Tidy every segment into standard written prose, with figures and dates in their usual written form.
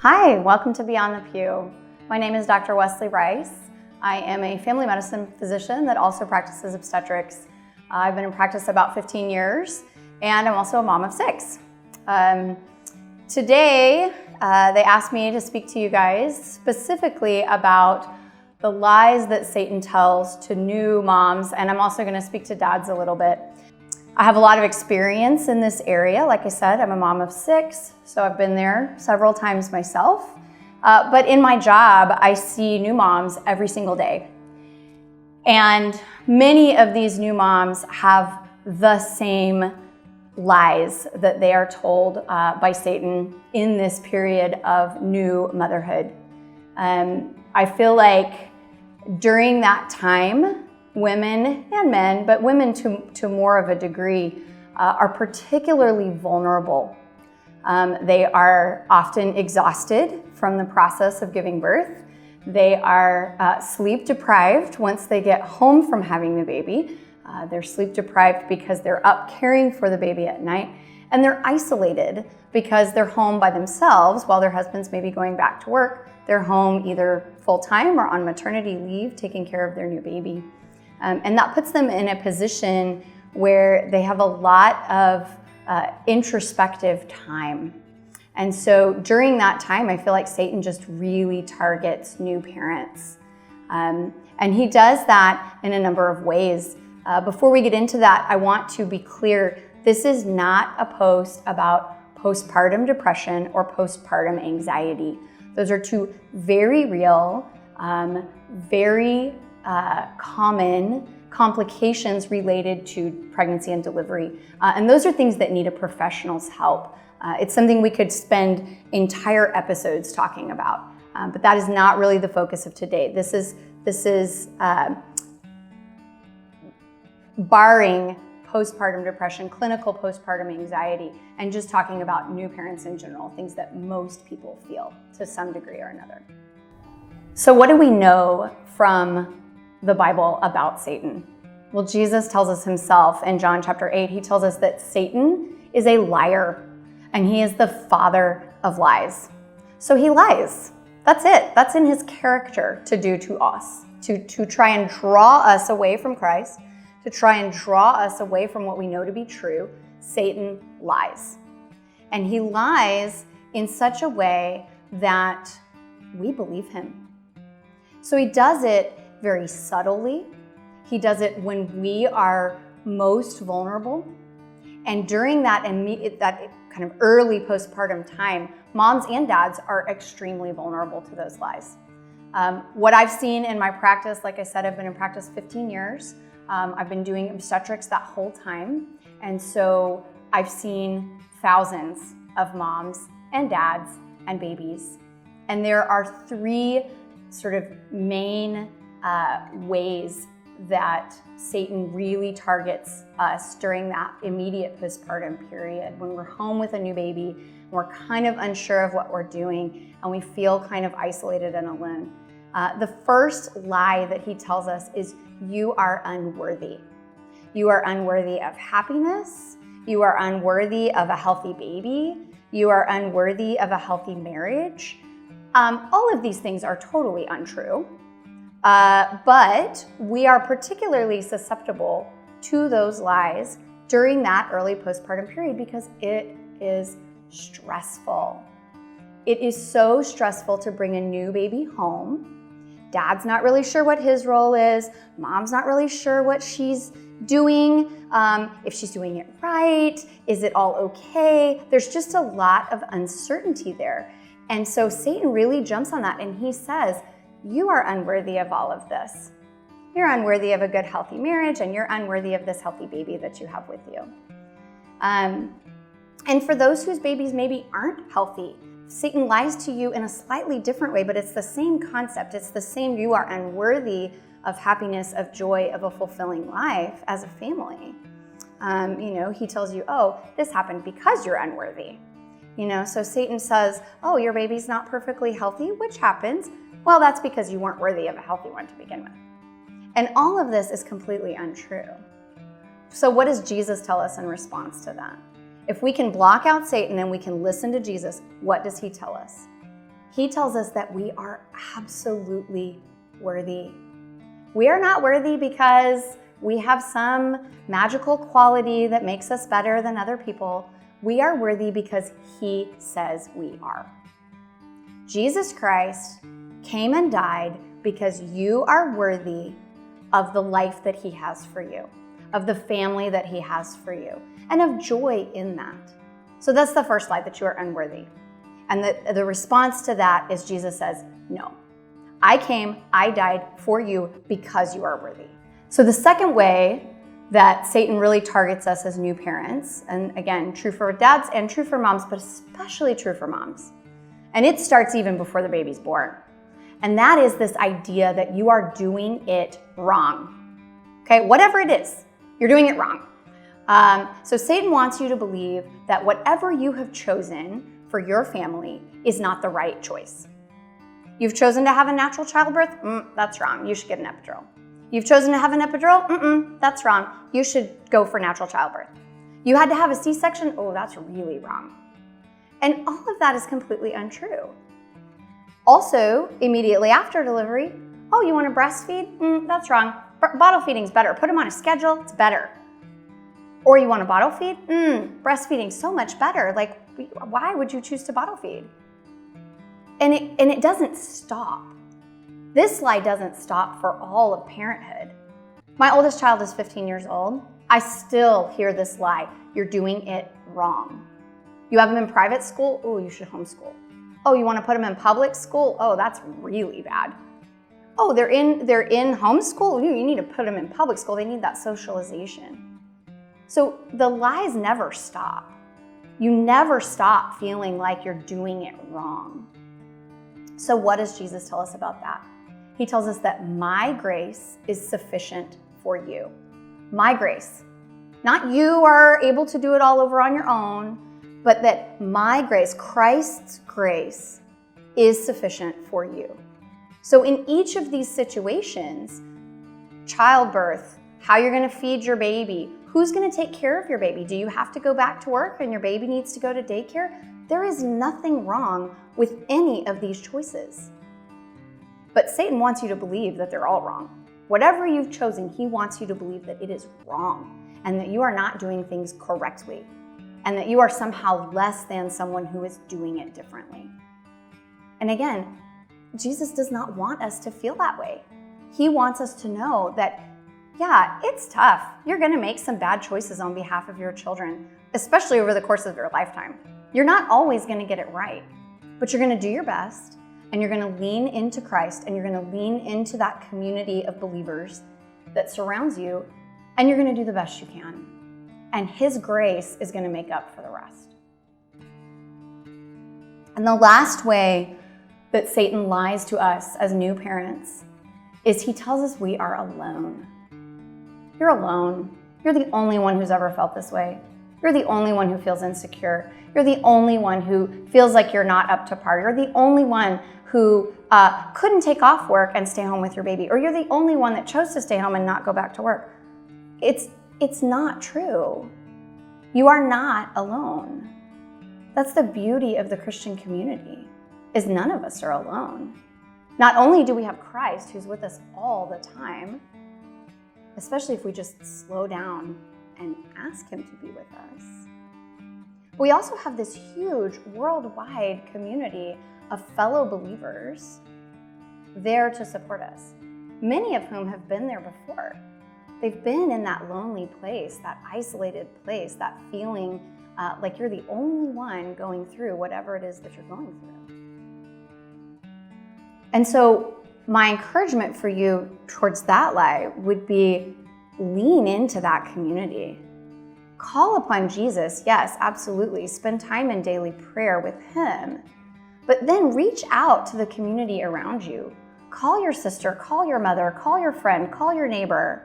Hi, welcome to Beyond the Pew. My name is Dr. Weslei Rice. I am a family medicine physician that also practices obstetrics. I've been in practice about 15 years, and I'm also a mom of 6. Today, they asked me to speak to you guys specifically about the lies that Satan tells to new moms, and I'm also going to speak to dads a little bit. I have a lot of experience in this area. Like I said, I'm a mom of 6, so I've been there several times myself. But in my job, I see new moms every single day. And many of these new moms have the same lies that they are told by Satan in this period of new motherhood. I feel like during that time, women and men, but women to more of a degree, are particularly vulnerable. They are often exhausted from the process of giving birth. They are sleep deprived once they get home from having the baby. They're sleep deprived because they're up caring for the baby at night, and they're isolated because they're home by themselves while their husbands may be going back to work. They're home either full-time or on maternity leave taking care of their new baby. And that puts them in a position where they have a lot of introspective time. And so during that time, I feel like Satan just really targets new parents. And he does that in a number of ways. Before we get into that, I want to be clear, this is not a post about postpartum depression or postpartum anxiety. Those are two very real, very common complications related to pregnancy and delivery. And those are things that need a professional's help. It's something we could spend entire episodes talking about, but that is not really the focus of today. This is barring postpartum depression, clinical postpartum anxiety, and just talking about new parents in general, things that most people feel to some degree or another. So what do we know from the Bible about Satan? Well, Jesus tells us himself in John chapter 8, he tells us that Satan is a liar and he is the father of lies. So he lies. That's it. That's in his character to do to us, to try and draw us away from Christ, to try and draw us away from what we know to be true. Satan lies. And he lies in such a way that we believe him. So he does it very subtly. He does it when we are most vulnerable. And during that kind of early postpartum time, moms and dads are extremely vulnerable to those lies. What I've seen in my practice, like I said, I've been in practice 15 years. I've been doing obstetrics that whole time. And so I've seen thousands of moms and dads and babies. And there are 3 sort of main ways that Satan really targets us during that immediate postpartum period when we're home with a new baby and we're kind of unsure of what we're doing and we feel kind of isolated and alone. The first lie that he tells us is, you are unworthy. You are unworthy of happiness. You are unworthy of a healthy baby. You are unworthy of a healthy marriage. All of these things are totally untrue. But we are particularly susceptible to those lies during that early postpartum period because it is stressful. It is so stressful to bring a new baby home. Dad's not really sure what his role is. Mom's not really sure what she's doing, if she's doing it right. Is it all okay? There's just a lot of uncertainty there. And so Satan really jumps on that and he says, you are unworthy of all of this. You're unworthy of a good, healthy marriage, and you're unworthy of this healthy baby that you have with you. And for those whose babies maybe aren't healthy, Satan lies to you in a slightly different way, but it's the same concept. It's the same, you are unworthy of happiness, of joy, of a fulfilling life as a family. He tells you, oh, this happened because you're unworthy. So Satan says, oh, your baby's not perfectly healthy, which happens. Well, that's because you weren't worthy of a healthy one to begin with. And all of this is completely untrue. So what does Jesus tell us in response to that? If we can block out Satan and we can listen to Jesus, what does he tell us? He tells us that we are absolutely worthy. We are not worthy because we have some magical quality that makes us better than other people. We are worthy because He says we are. Jesus Christ came and died because you are worthy of the life that He has for you, of the family that He has for you, and of joy in that. So that's the first lie, that you are unworthy. And the response to that is Jesus says, no, I came, I died for you because you are worthy. So the second way that Satan really targets us as new parents, and again, true for dads and true for moms, but especially true for moms, and it starts even before the baby's born, and that is this idea that you are doing it wrong. Okay, whatever it is, you're doing it wrong. So Satan wants you to believe that whatever you have chosen for your family is not the right choice. You've chosen to have a natural childbirth? That's wrong. You should get an epidural. You've chosen to have an epidural? That's wrong. You should go for natural childbirth. You had to have a C-section? Oh, that's really wrong. And all of that is completely untrue. Also, immediately after delivery, oh, you want to breastfeed? That's wrong. Bottle feeding's better. Put them on a schedule, it's better. Or you want to bottle feed? Breastfeeding's so much better. Like, why would you choose to bottle feed? And it doesn't stop. This lie doesn't stop for all of parenthood. My oldest child is 15 years old. I still hear this lie. You're doing it wrong. You have them in private school? Oh, you should homeschool. Oh, you want to put them in public school? Oh, that's really bad. Oh, they're in homeschool? You need to put them in public school. They need that socialization. So the lies never stop. You never stop feeling like you're doing it wrong. So what does Jesus tell us about that? He tells us that my grace is sufficient for you. My grace. Not you are able to do it all over on your own, but that my grace, Christ's grace, is sufficient for you. So in each of these situations, childbirth, how you're going to feed your baby, who's going to take care of your baby? Do you have to go back to work and your baby needs to go to daycare? There is nothing wrong with any of these choices. But Satan wants you to believe that they're all wrong. Whatever you've chosen, he wants you to believe that it is wrong and that you are not doing things correctly and that you are somehow less than someone who is doing it differently. And again, Jesus does not want us to feel that way. He wants us to know that, yeah, it's tough. You're going to make some bad choices on behalf of your children, especially over the course of their lifetime. You're not always going to get it right, but you're going to do your best. And you're going to lean into Christ, and you're going to lean into that community of believers that surrounds you, and you're going to do the best you can. And His grace is going to make up for the rest. And the last way that Satan lies to us as new parents is he tells us we are alone. You're alone. You're the only one who's ever felt this way. You're the only one who feels insecure. You're the only one who feels like you're not up to par. You're the only one who couldn't take off work and stay home with your baby. Or you're the only one that chose to stay home and not go back to work. It's not true. You are not alone. That's the beauty of the Christian community, is none of us are alone. Not only do we have Christ who's with us all the time, especially if we just slow down and ask Him to be with us, we also have this huge worldwide community of fellow believers there to support us, many of whom have been there before. They've been in that lonely place, that isolated place, that feeling like you're the only one going through whatever it is that you're going through. And so my encouragement for you towards that lie would be lean into that community. Call upon Jesus, yes, absolutely. Spend time in daily prayer with Him. But then reach out to the community around you. Call your sister, call your mother, call your friend, call your neighbor.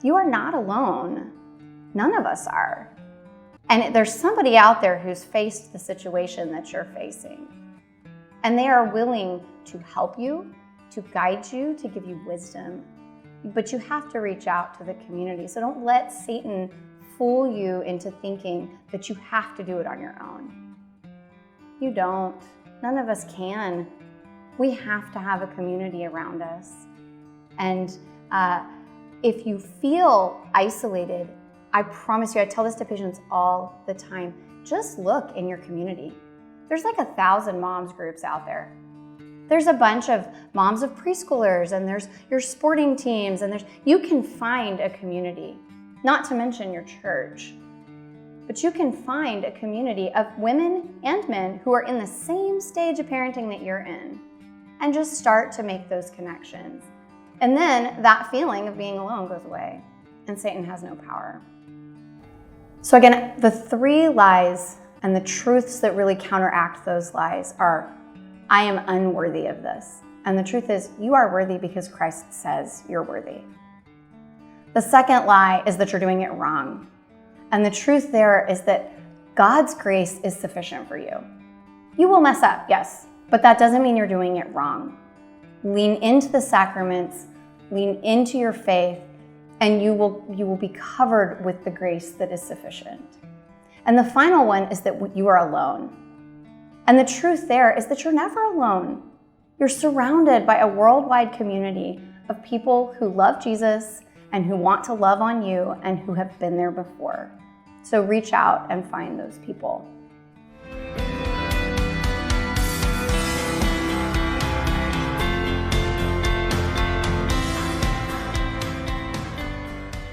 You are not alone. None of us are. And there's somebody out there who's faced the situation that you're facing. And they are willing to help you, to guide you, to give you wisdom. But you have to reach out to the community. So don't let Satan fool you into thinking that you have to do it on your own. You don't. None of us can. We have to have a community around us. And if you feel isolated, I promise you, I tell this to patients all the time, just look in your community. There's like 1,000 moms groups out there. There's a bunch of moms of preschoolers, and there's your sporting teams, and you can find a community, not to mention your church. But you can find a community of women and men who are in the same stage of parenting that you're in, and just start to make those connections. And then that feeling of being alone goes away, and Satan has no power. So again, the 3 lies and the truths that really counteract those lies are, I am unworthy of this. And the truth is, you are worthy because Christ says you're worthy. The second lie is that you're doing it wrong. And the truth there is that God's grace is sufficient for you. You will mess up, yes, but that doesn't mean you're doing it wrong. Lean into the sacraments, lean into your faith, and you will be covered with the grace that is sufficient. And the final one is that you are alone. And the truth there is that you're never alone. You're surrounded by a worldwide community of people who love Jesus and who want to love on you and who have been there before. So reach out and find those people.